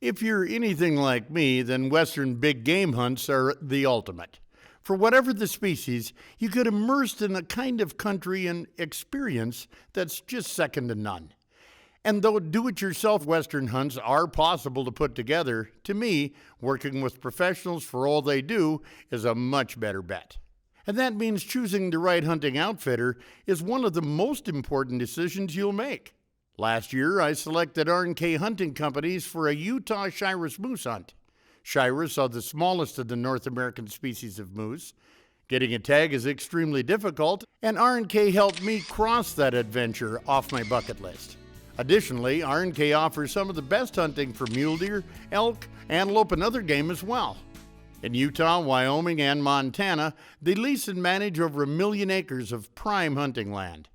If you're anything like me, then Western big game hunts are the ultimate. For whatever the species, you get immersed in a kind of country and experience that's just second to none. And though do-it-yourself Western hunts are possible to put together, to me, working with professionals for all they do is a much better bet. And that means choosing the right hunting outfitter is one of the most important decisions you'll make. Last year, I selected R&K Hunting Companies for a Utah Shiras moose hunt. Shiras are the smallest of the North American species of moose. Getting a tag is extremely difficult, and R&K helped me cross that adventure off my bucket list. Additionally, R&K offers some of the best hunting for mule deer, elk, antelope, and other game as well. In Utah, Wyoming, and Montana, they lease and manage over 1 million acres of prime hunting land.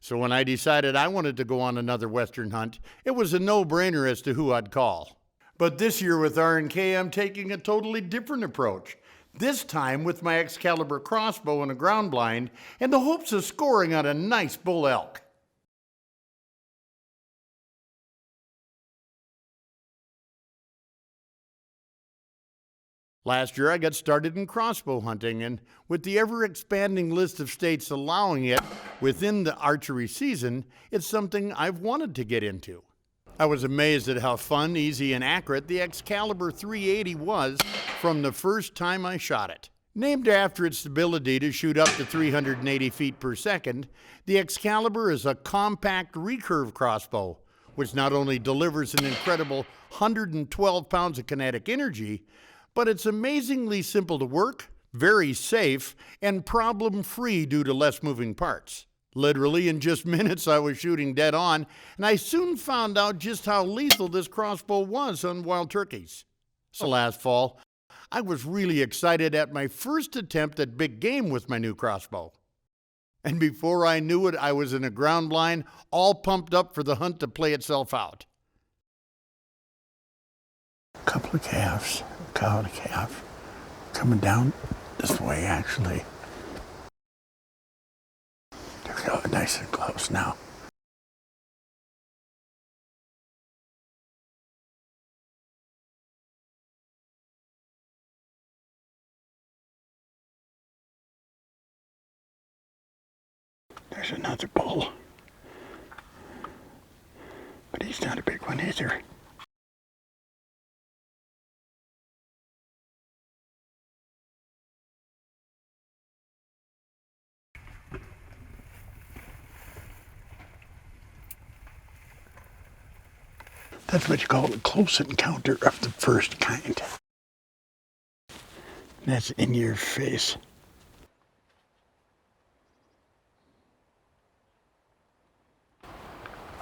So when I decided I wanted to go on another Western hunt, it was a no-brainer as to who I'd call. But this year with R&K, I'm taking a totally different approach. This time with my Excalibur crossbow and a ground blind, in the hopes of scoring on a nice bull elk. Last year, I got started in crossbow hunting, and with the ever-expanding list of states allowing it within the archery season, it's something I've wanted to get into. I was amazed at how fun, easy, and accurate the Excalibur 380 was from the first time I shot it. Named after its ability to shoot up to 380 feet per second, the Excalibur is a compact recurve crossbow, which not only delivers an incredible 112 pounds of kinetic energy, but it's amazingly simple to work, very safe, and problem-free due to less moving parts. Literally, in just minutes, I was shooting dead on, and I soon found out just how lethal this crossbow was on wild turkeys. So last fall, I was really excited at my first attempt at big game with my new crossbow. And before I knew it, I was in a ground blind, all pumped up for the hunt to play itself out. Couple of calves, cow and a calf, coming down this way actually. They're nice and close now. There's another bull, but he's not a big one either. That's what you call a close encounter of the first kind. That's in your face.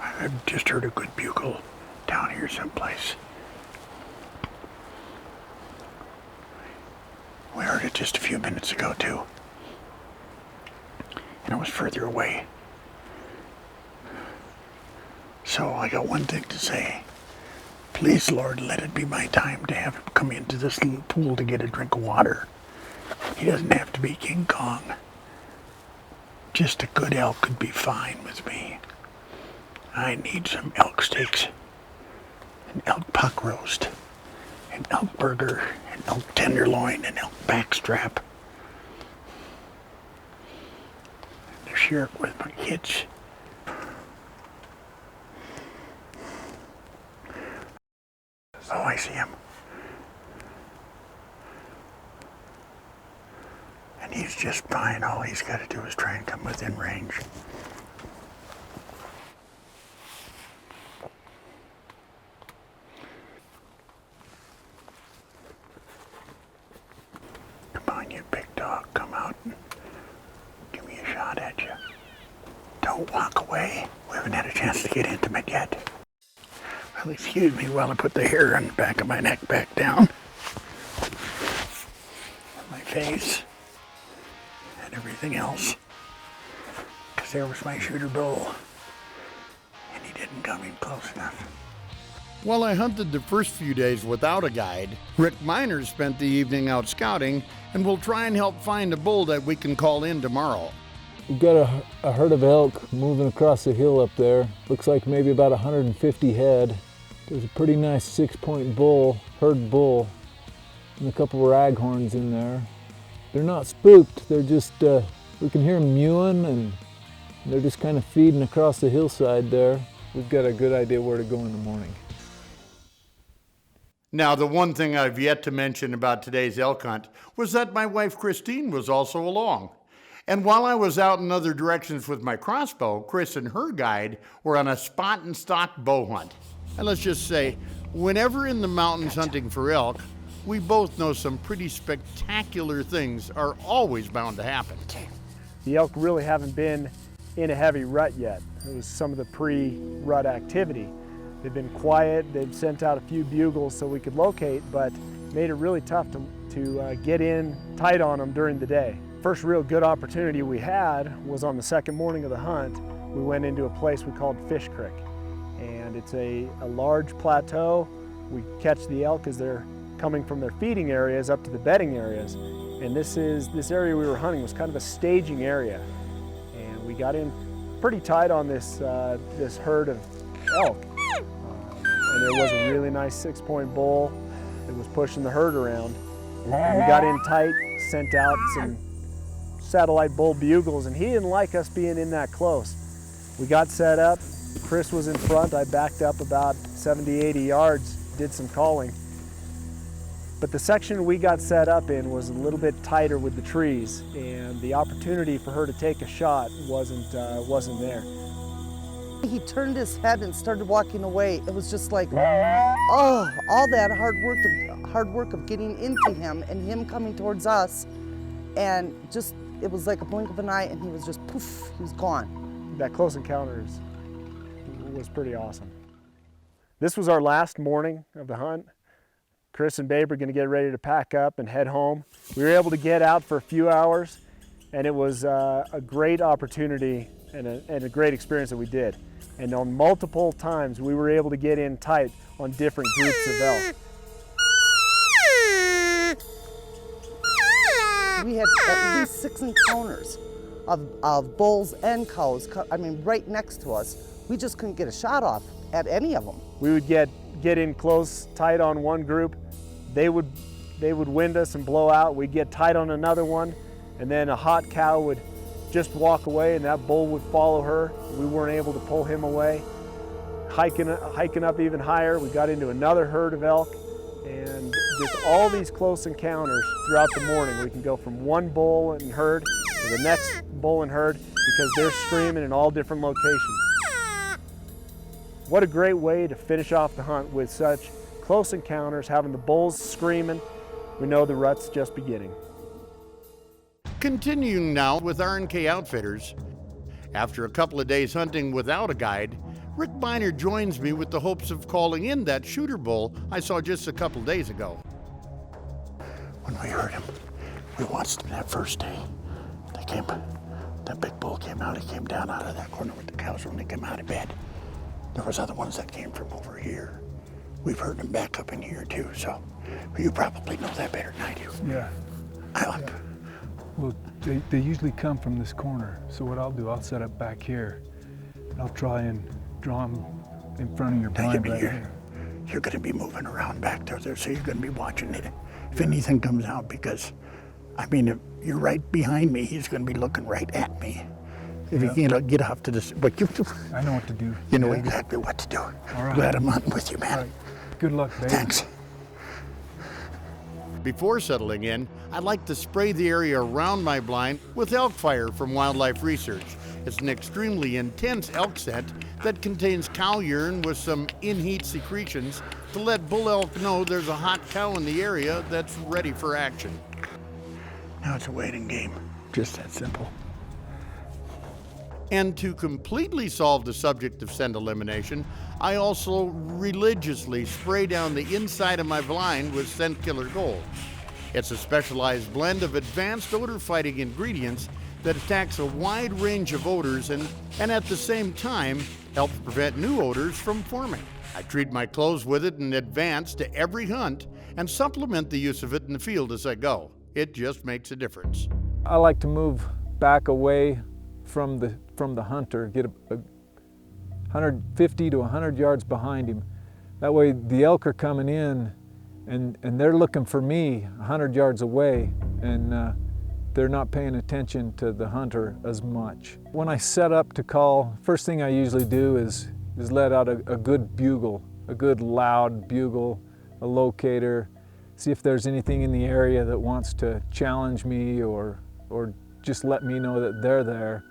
I've just heard a good bugle down here someplace. We heard it just a few minutes ago too. And it was further away. So I got one thing to say. Please, Lord, let it be my time to have him come into this little pool to get a drink of water. He doesn't have to be King Kong. Just a good elk could be fine with me. I need some elk steaks, an elk puck roast, an elk burger, an elk tenderloin, an elk backstrap. To share it with my kids. Oh, I see him. And he's just fine. All he's got to do is try and come within range. Come on, you big dog. Come out and give me a shot at you. Don't walk away. We haven't had a chance to get intimate yet. Well, excuse me while I put the hair on the back of my neck back down. My face and everything else. Because there was my shooter bull. And he didn't come in close enough. While I hunted the first few days without a guide, Rick Miner spent the evening out scouting and will try and help find a bull that we can call in tomorrow. We've got a herd of elk moving across the hill up there. Looks like maybe about 150 head. There's a pretty nice 6-point bull, herd bull, and a couple of raghorns in there. They're not spooked, they're just, we can hear them mewing, and they're just kind of feeding across the hillside there. We've got a good idea where to go in the morning. Now, the one thing I've yet to mention about today's elk hunt was that my wife Christine was also along. And while I was out in other directions with my crossbow, Kris and her guide were on a spot and stock bow hunt. And let's just say, whenever in the mountains hunting for elk, we both know some pretty spectacular things are always bound to happen. The elk really haven't been in a heavy rut yet. It was some of the pre-rut activity. They've been quiet, they've sent out a few bugles so we could locate, but made it really tough to get in tight on them during the day. First real good opportunity we had was on the second morning of the hunt. We went into a place we called Fish Creek, and it's a large plateau. We catch the elk as they're coming from their feeding areas up to the bedding areas, and this area we were hunting was kind of a staging area, and we got in pretty tight on this herd of elk. And there was a really nice 6-point bull that was pushing the herd around. And we got in tight, sent out some satellite bull bugles, and he didn't like us being in that close. We got set up, Kris was in front, I backed up about 70, 80 yards, did some calling. But the section we got set up in was a little bit tighter with the trees, and the opportunity for her to take a shot wasn't there. He turned his head and started walking away. It was just like, oh, all that hard work of getting into him and him coming towards us, and just, it was like a blink of an eye, and he was just poof, he was gone. That close encounters was pretty awesome. This was our last morning of the hunt. Kris and Babe are going to get ready to pack up and head home. We were able to get out for a few hours, and it was a great opportunity and a great experience that we did. And on multiple times, we were able to get in tight on different groups of elk. We had at least 6 encounters of bulls and cows, I mean, right next to us. We just couldn't get a shot off at any of them. We would get in close, tight on one group. They would wind us and blow out. We'd get tight on another one, and then a hot cow would just walk away, and that bull would follow her. We weren't able to pull him away. Hiking up even higher, we got into another herd of elk, and just all these close encounters throughout the morning. We can go from one bull and herd to the next bull and herd because they're screaming in all different locations. What a great way to finish off the hunt with such close encounters, having the bulls screaming. We know the rut's just beginning. Continuing now with R&K Outfitters. After a couple of days hunting without a guide, Rick Biner joins me with the hopes of calling in that shooter bull I saw just a couple days ago. When we heard him, we watched him that first day. That big bull came out, he came down out of that corner with the cows when they came out of bed. There was other ones that came from over here. We've heard them back up in here too, so you probably know that better than I do. Yeah. Yeah. Well, they usually come from this corner, so what I'll do, I'll set up back here. I'll try and draw them in front of your blind right here. You're going to be moving around back there, so you're going to be watching it. If anything comes out, because, I mean, if you're right behind me, he's going to be looking right at me. If you can't get off to this, but I know what to do. You know exactly what to do. All right. Glad I'm hunting with you, man. All right. Good luck, babe. Thanks. Before settling in, I'd like to spray the area around my blind with elk fire from Wildlife Research. It's an extremely intense elk scent that contains cow urine with some in-heat secretions to let bull elk know there's a hot cow in the area that's ready for action. Now it's a waiting game. Just that simple. And to completely solve the subject of scent elimination, I also religiously spray down the inside of my blind with Scent Killer Gold. It's a specialized blend of advanced odor-fighting ingredients that attacks a wide range of odors and at the same time helps prevent new odors from forming. I treat my clothes with it in advance to every hunt and supplement the use of it in the field as I go. It just makes a difference. I like to move back away from the hunter, get 150 to 100 yards behind him, That way the elk are coming in and they're looking for me 100 yards away, and they're not paying attention to the hunter as much. When I set up to call, first thing I usually do is let out a good bugle, a good loud bugle, a locator, see if there's anything in the area that wants to challenge me or just let me know that they're there.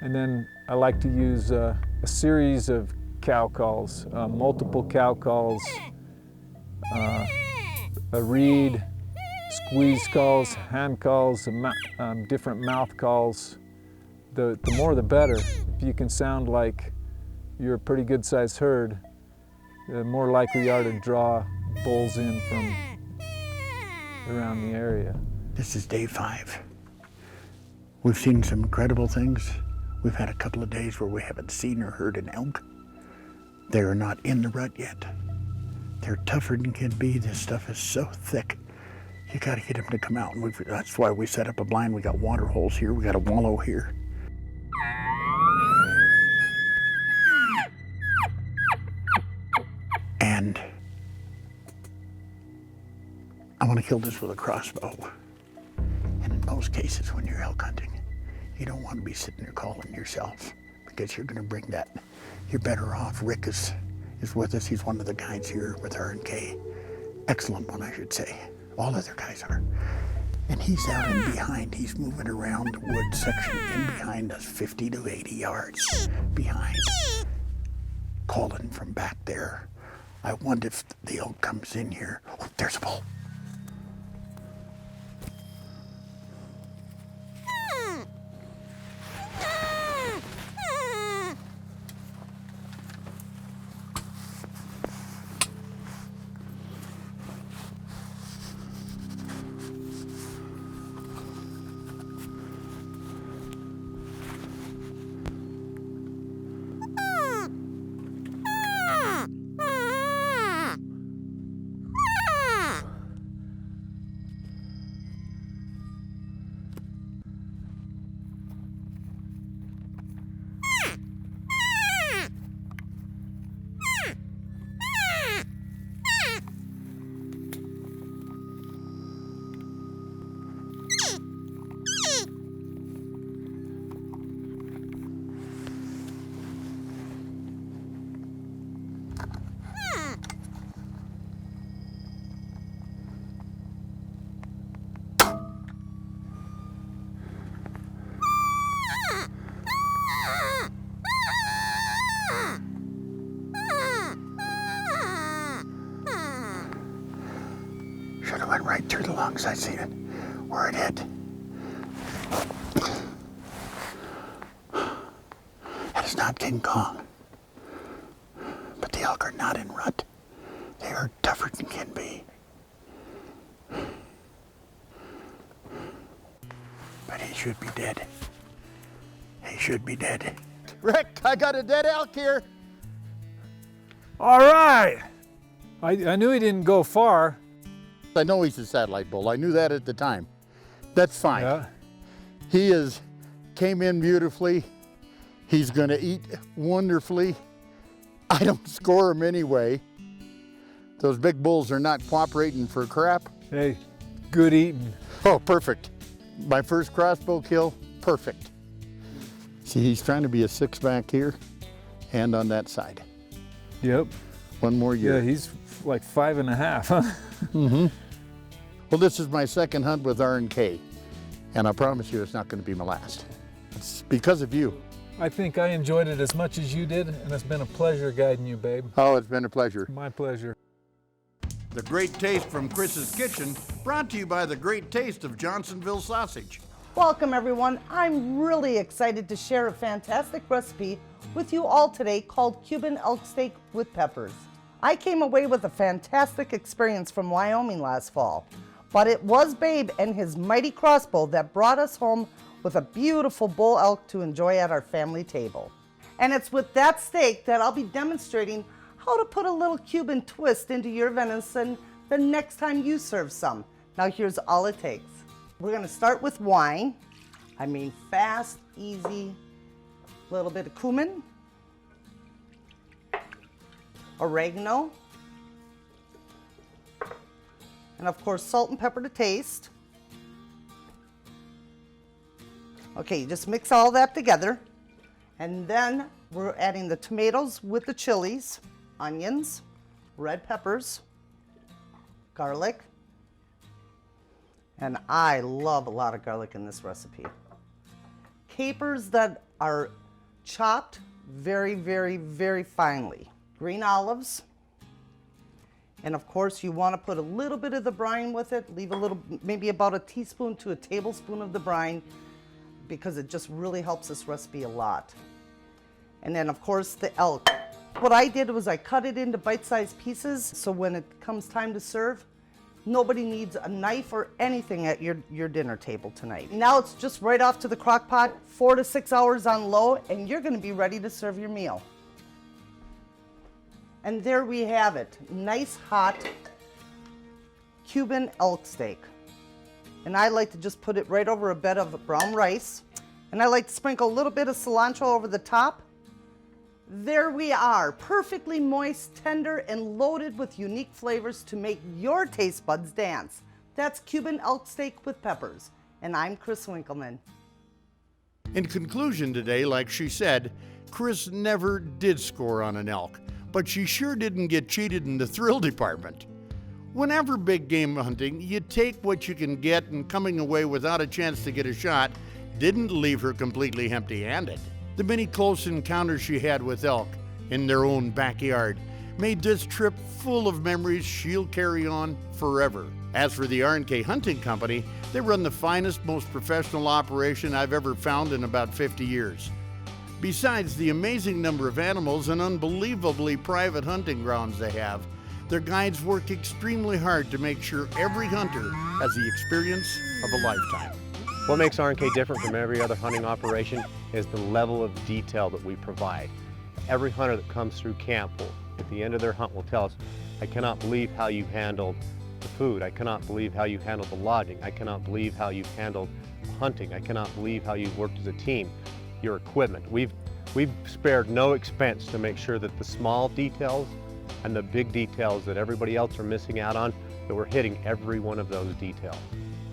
And then I like to use a series of cow calls, multiple cow calls, a reed, squeeze calls, hand calls, different mouth calls. The more the better. If you can sound like you're a pretty good sized herd, the more likely you are to draw bulls in from around the area. This is day 5. We've seen some incredible things. We've had a couple of days where we haven't seen or heard an elk. They are not in the rut yet. They're tougher than can be. This stuff is so thick. You gotta get them to come out. And that's why we set up a blind. We got water holes here. We got a wallow here. And I want to kill this with a crossbow. And in most cases, when you're elk hunting, you don't want to be sitting there calling yourself, because you're going to bring that. You're better off. Rick is with us. He's one of the guides here with R&K. Excellent one, I should say. All other guys are. And he's out in behind. He's moving around the wood section in behind us, 50 to 80 yards behind, calling from back there. I wonder if the elk comes in here. Oh, there's a bull. Should have went right through the lungs. I seen it where it hit. That is not King Kong. But the elk are not in rut. They are tougher than can be. But he should be dead. He should be dead. Rick, I got a dead elk here. All right. I knew he didn't go far. I know he's a satellite bull. I knew that at the time. That's fine. Yeah. He came in beautifully. He's gonna eat wonderfully. I don't score him anyway. Those big bulls are not cooperating for crap. Hey, good eating. Oh, perfect. My first crossbow kill, perfect. See, he's trying to be a 6 back here and on that side. Yep. One more year. Yeah, he's like 5.5, huh? Mm-hmm. Well, this is my second hunt with R&K, and I promise you it's not going to be my last. It's because of you. I think I enjoyed it as much as you did, and it's been a pleasure guiding you, babe. Oh, it's been a pleasure. My pleasure. The Great Taste from Kris's Kitchen, brought to you by the Great Taste of Johnsonville Sausage. Welcome everyone. I'm really excited to share a fantastic recipe with you all today called Cuban elk steak with peppers. I came away with a fantastic experience from Wyoming last fall, but it was Babe and his mighty crossbow that brought us home with a beautiful bull elk to enjoy at our family table. And it's with that steak that I'll be demonstrating how to put a little Cuban twist into your venison the next time you serve some. Now here's all it takes. We're gonna start with wine. I mean, fast, easy. A little bit of cumin, oregano, and of course salt and pepper to taste. Okay, you just mix all that together, and then we're adding the tomatoes with the chilies, onions, red peppers, garlic, and I love a lot of garlic in this recipe. Capers that are chopped very, very, very finely. Green olives, and of course you want to put a little bit of the brine with it. Leave a little, maybe about a teaspoon to a tablespoon of the brine, because it just really helps this recipe a lot. And then of course the elk. What I did was I cut it into bite-sized pieces, so when it comes time to serve, nobody needs a knife or anything at your dinner table tonight. Now it's just right off to the crock pot, 4 to 6 hours on low, and you're gonna be ready to serve your meal. And there we have it, nice hot Cuban elk steak. And I like to just put it right over a bed of brown rice. And I like to sprinkle a little bit of cilantro over the top. There we are, perfectly moist, tender, and loaded with unique flavors to make your taste buds dance. That's Cuban elk steak with peppers. And I'm Kris Winkelman. In conclusion today, like she said, Kris never did score on an elk, but she sure didn't get cheated in the thrill department. Whenever big game hunting, you take what you can get, and coming away without a chance to get a shot didn't leave her completely empty-handed. The many close encounters she had with elk in their own backyard made this trip full of memories she'll carry on forever. As for the R&K Hunting Company, they run the finest, most professional operation I've ever found in about 50 years. Besides the amazing number of animals and unbelievably private hunting grounds they have, their guides work extremely hard to make sure every hunter has the experience of a lifetime. What makes R&K different from every other hunting operation is the level of detail that we provide. Every hunter that comes through camp will, at the end of their hunt, will tell us, I cannot believe how you handled the food. I cannot believe how you handled the lodging. I cannot believe how you handled hunting. I cannot believe how you worked as a team. Your equipment. We've spared no expense to make sure that the small details and the big details that everybody else are missing out on, that we're hitting every one of those details.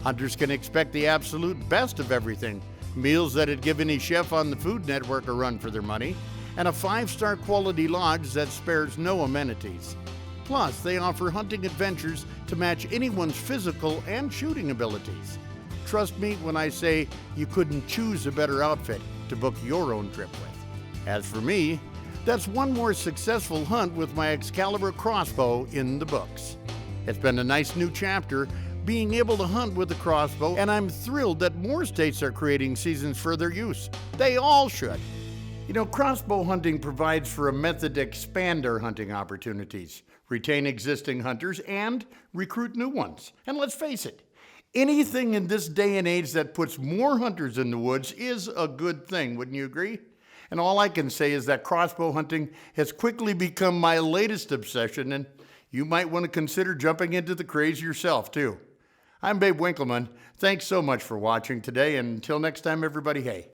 Hunters can expect the absolute best of everything, meals that'd give any chef on the Food Network a run for their money, and a 5-star quality lodge that spares no amenities. Plus, they offer hunting adventures to match anyone's physical and shooting abilities. Trust me when I say you couldn't choose a better outfit to book your own trip with. As for me, that's one more successful hunt with my Excalibur crossbow in the books. It's been a nice new chapter being able to hunt with the crossbow, and I'm thrilled that more states are creating seasons for their use. They all should. You know, crossbow hunting provides for a method to expand our hunting opportunities, retain existing hunters, and recruit new ones. And let's face it, anything in this day and age that puts more hunters in the woods is a good thing, wouldn't you agree? And all I can say is that crossbow hunting has quickly become my latest obsession, and you might want to consider jumping into the craze yourself, too. I'm Babe Winkelman. Thanks so much for watching today, and until next time, everybody, hey,